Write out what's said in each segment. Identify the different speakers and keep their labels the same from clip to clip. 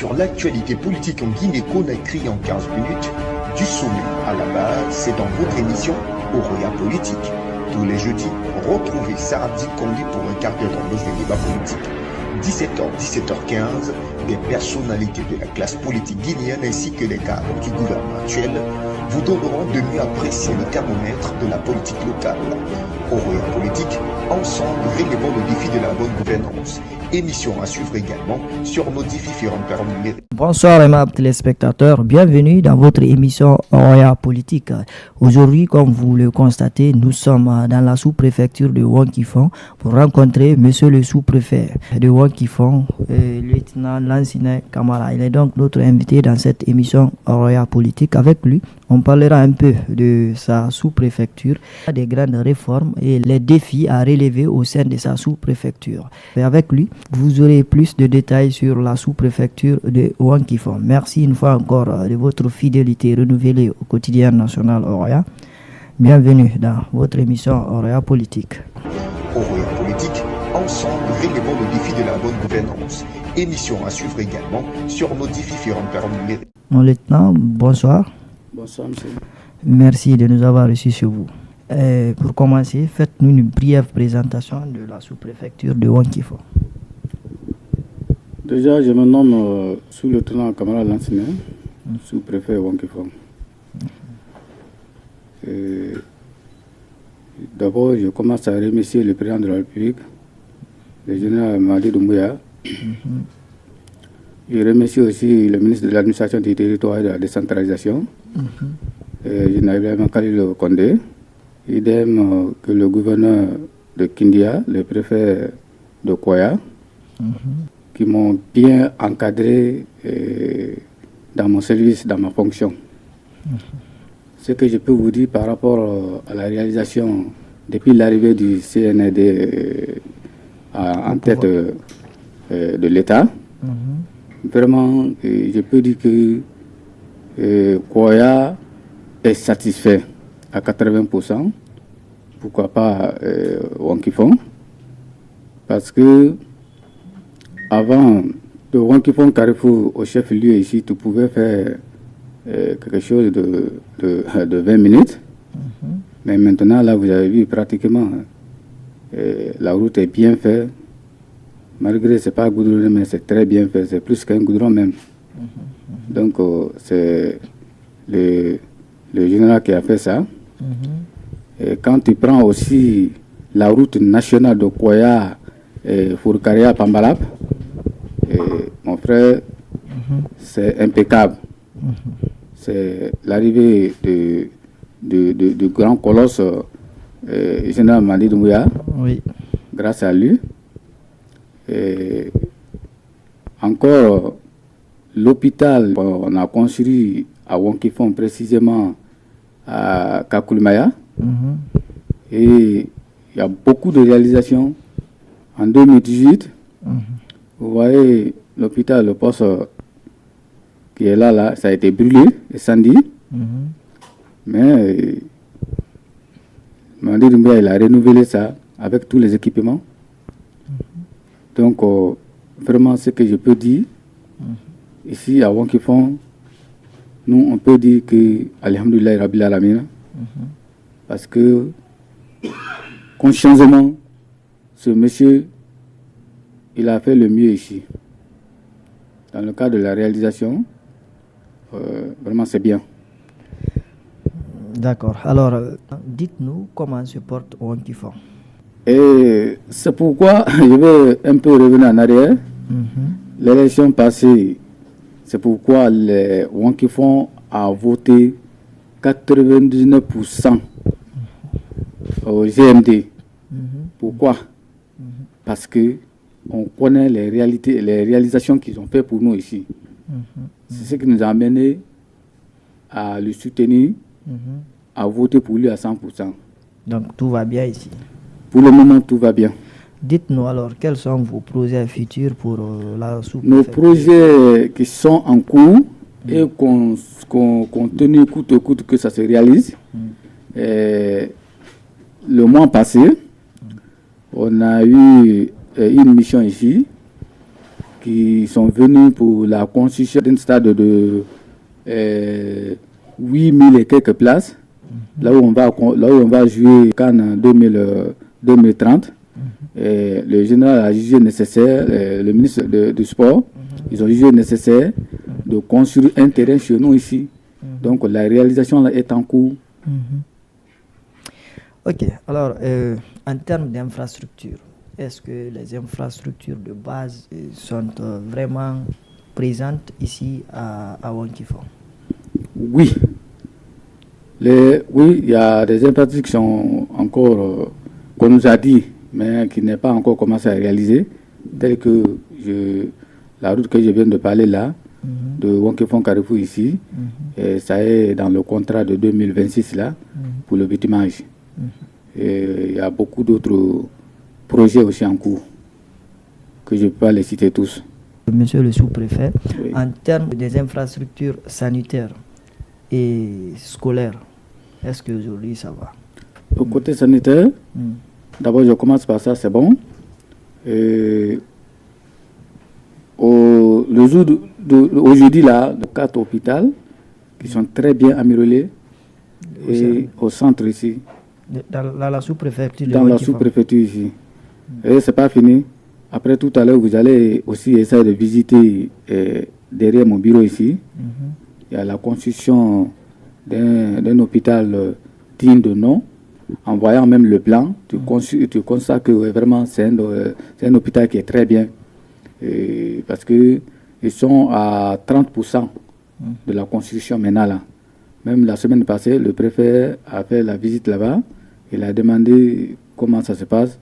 Speaker 1: sur l'actualité politique en Guinée-Conakry en 15 minutes, du sommet à la base, c'est dans votre émission Oroya Politique. Tous les jeudis, retrouvez Sardi Kondi pour un quart d'heure dans nos débats politiques. 17h, 17h15, des personnalités de la classe politique guinéenne ainsi que les cadres du gouvernement actuel vous donneront de mieux apprécier le thermomètre de la politique locale. Oroya Politique, ensemble relevons le défi de la bonne gouvernance. Émission à suivre également sur nos différentes plateformes numériques.
Speaker 2: Bonsoir aimables téléspectateurs, bienvenue dans votre émission Oroya Politique. Aujourd'hui, comme vous le constatez, nous sommes dans la sous-préfecture de Ouankifong pour rencontrer monsieur le sous-préfet de Ouankifong, lieutenant Lansina Kamara. Il est donc notre invité dans cette émission Oroya Politique. Avec lui, on parlera un peu de sa sous-préfecture, des grandes réformes et les défis à relever au sein de sa sous-préfecture. Et avec lui, vous aurez plus de détails sur la sous-préfecture de Ouankifong. Merci une fois encore de votre fidélité renouvelée au quotidien national Oroya. Bienvenue dans votre émission Oroya Politique.
Speaker 1: Oroya Politique, ensemble relevons le défi de la bonne gouvernance. Émission à suivre également sur nos différentes plateformes numériques.
Speaker 2: Mon lieutenant, bonsoir.
Speaker 3: Bonsoir, monsieur.
Speaker 2: Merci de nous avoir reçus chez vous. Pour commencer, faites-nous une brève présentation de la sous-préfecture de Ouankifong.
Speaker 3: Déjà, je me nomme sous-lieutenant Kamara Lansina, sous-préfet Ouankifong. D'abord, je commence à remercier le président de la République, le général Madi Doumbouya. Je remercie aussi le ministre de l'Administration du territoire et de la décentralisation, général Khalil Condé, idem que le gouverneur de Kindia, le préfet de Koya, qui m'ont bien encadré dans mon service, dans ma fonction. Ce que je peux vous dire par rapport à la réalisation depuis l'arrivée du CNRD en tête de l'État, vraiment, je peux dire que Koya est satisfait à 80%, pourquoi pas Ouankifong, parce que avant de Ouankifong Carrefour au chef-lieu ici, tu pouvais faire quelque chose de 20 minutes. Mais maintenant, là, vous avez vu pratiquement, la route est bien faite. Malgré ce n'est pas goudronné, mais c'est très bien fait. C'est plus qu'un goudron même. Donc, c'est le général qui a fait ça. Et quand tu prends aussi la route nationale de Koya, Fourkaria, Pambalap, mon frère, c'est impeccable. C'est l'arrivée du grand colosse général Madi Doumbouya, grâce à lui. Et encore, l'hôpital qu'on a construit à Ouankifong, précisément à Kakulmaya. Et il y a beaucoup de réalisations. En 2018, vous voyez l'hôpital, le poste qui est là, ça a été brûlé, incendie. Mais Madi Doumbouya, il a renouvelé ça avec tous les équipements. Donc, vraiment, ce que je peux dire, ici à Ouankifong, nous, on peut dire que, alhamdoulilah, Rabbil Alamin, parce que, consciencement, ce monsieur, il a fait le mieux ici. Dans le cadre de la réalisation, vraiment, c'est bien.
Speaker 2: D'accord. Alors, dites-nous comment se porte Ouankifong.
Speaker 3: Et c'est pourquoi je vais un peu revenir en arrière. L'élection passée, c'est pourquoi les Ouankifong a voté 99% au GMD. Pourquoi? Parce que on connaît les réalités, les réalisations qu'ils ont fait pour nous ici. C'est ce qui nous a amené à le soutenir, à voter pour lui à 100%.
Speaker 2: Donc tout va bien ici.
Speaker 3: Pour le moment, tout va bien.
Speaker 2: Dites-nous alors, quels sont vos projets futurs pour la sous-préfecture?
Speaker 3: Nos projets qui sont en cours et qu'on tenu coûte que coûte que ça se réalise. Le mois passé, on a eu une mission ici qui sont venus pour la construction d'un stade de 8000 et quelques places, là où on va jouer Cannes 2030. Et le général a jugé nécessaire, le ministre du Sport, ils ont jugé nécessaire de construire un terrain chez nous ici. Donc la réalisation là est en cours.
Speaker 2: Ok, alors en termes d'infrastructures, est-ce que les infrastructures de base sont vraiment présentes ici à Wonkifong?
Speaker 3: Oui. Oui, il y a des infrastructures qui sont encore, qu'on nous a dit, mais qui n'est pas encore commencé à réaliser, telles que la route que je viens de parler là, de Wonkifong Carrefour ici, et ça est dans le contrat de 2026 là, pour le bitumage. Et il y a beaucoup d'autres projets aussi en cours, que je ne peux pas les citer tous.
Speaker 2: Monsieur le sous-préfet, oui. En termes des infrastructures sanitaires et scolaires, est-ce qu'aujourd'hui ça va?
Speaker 3: Au côté sanitaire, d'abord je commence par ça, c'est bon. Aujourd'hui là, 4 hôpitaux qui sont très bien améliorés au centre ici.
Speaker 2: Dans la sous-préfecture.
Speaker 3: Dans la sous-préfecture ici. Et c'est pas fini. Après tout à l'heure, vous allez aussi essayer de visiter derrière mon bureau ici. Il y a la construction d'un hôpital digne de nom. En voyant même le plan, tu constates que vraiment c'est un hôpital qui est très bien. Parce qu'ils sont à 30% de la construction maintenant là. Même la semaine passée, le préfet a fait la visite là-bas. Il a demandé comment ça se passe.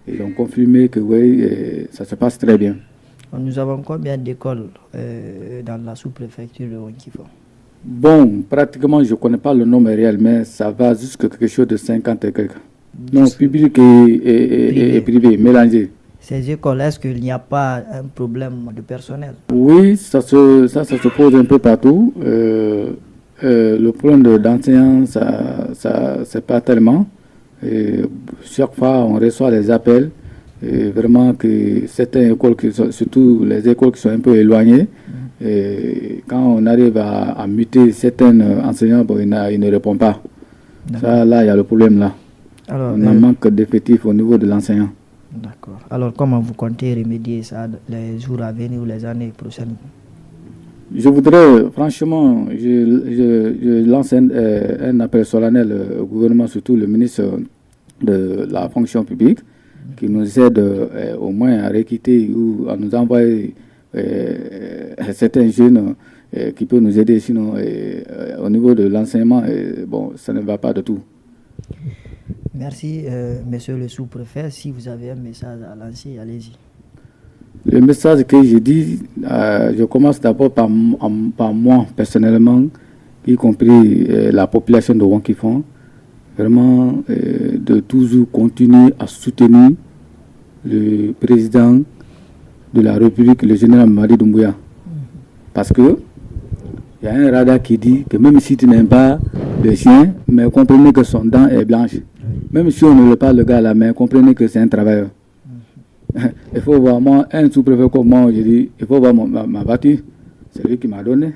Speaker 3: Ils ont confirmé que oui, ça se passe très bien.
Speaker 2: Nous avons combien d'écoles dans la sous-préfecture de Wonkifong?
Speaker 3: Bon, pratiquement, je ne connais pas le nombre réel, mais ça va jusqu'à quelque chose de 50 et quelques. Non, public et privé, mélangé.
Speaker 2: Ces écoles, est-ce qu'il n'y a pas un problème de personnel?
Speaker 3: Oui, ça se pose un peu partout. Le problème d'enseignants, ça c'est pas tellement. Chaque fois, on reçoit des appels. Vraiment que certaines écoles, surtout les écoles qui sont un peu éloignées, quand on arrive à muter certains enseignants, bon, ils ne répondent pas. Ça, là, il y a le problème là. Alors, on a manque d'effectifs au niveau de l'enseignant.
Speaker 2: D'accord. Alors, comment vous comptez remédier ça les jours à venir ou les années prochaines?
Speaker 3: Je voudrais, franchement, je lance un appel solennel au gouvernement, surtout le ministre de la fonction publique, qui nous aide au moins à recruter ou à nous envoyer certains jeunes qui peuvent nous aider. Sinon, au niveau de l'enseignement, bon, ça ne va pas de tout.
Speaker 2: Merci, monsieur le sous-préfet. Si vous avez un message à lancer, allez-y.
Speaker 3: Le message que je dis, je commence d'abord par moi personnellement, y compris la population de Wonkifong, vraiment de toujours continuer à soutenir le président de la République, le général Mamadi Doumbouya. Parce que il y a un radar qui dit que même si tu n'aimes pas le chien, mais comprenez que son dent est blanche. Même si on ne veut pas le gars là, mais comprenez que c'est un travailleur. Il faut voir, moi, un sous-préfet comme moi, je dis, il faut voir ma voiture. C'est lui qui m'a donné.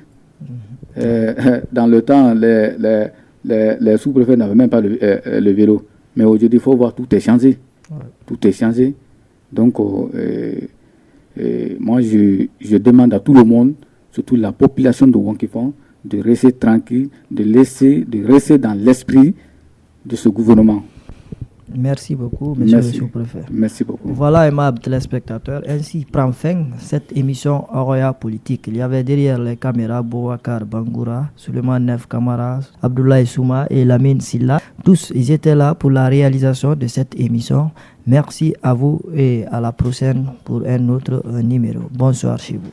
Speaker 3: Dans le temps, les sous-préfets n'avaient même pas le vélo. Mais aujourd'hui, il faut voir, tout est changé. Tout est changé. Donc, moi, je demande à tout le monde, surtout la population de Wonkifong, de rester tranquille, de rester dans l'esprit de ce gouvernement.
Speaker 2: Merci beaucoup, monsieur le sous-préfet.
Speaker 3: Merci beaucoup.
Speaker 2: Voilà, aimables téléspectateurs, ainsi prend fin cette émission Oroya Politique. Il y avait derrière les caméras Bouakar Bangoura, Suleiman Nef Kamara, Abdoulaye Souma et Lamine Silla. Tous, ils étaient là pour la réalisation de cette émission. Merci à vous et à la prochaine pour un autre numéro. Bonsoir chez vous.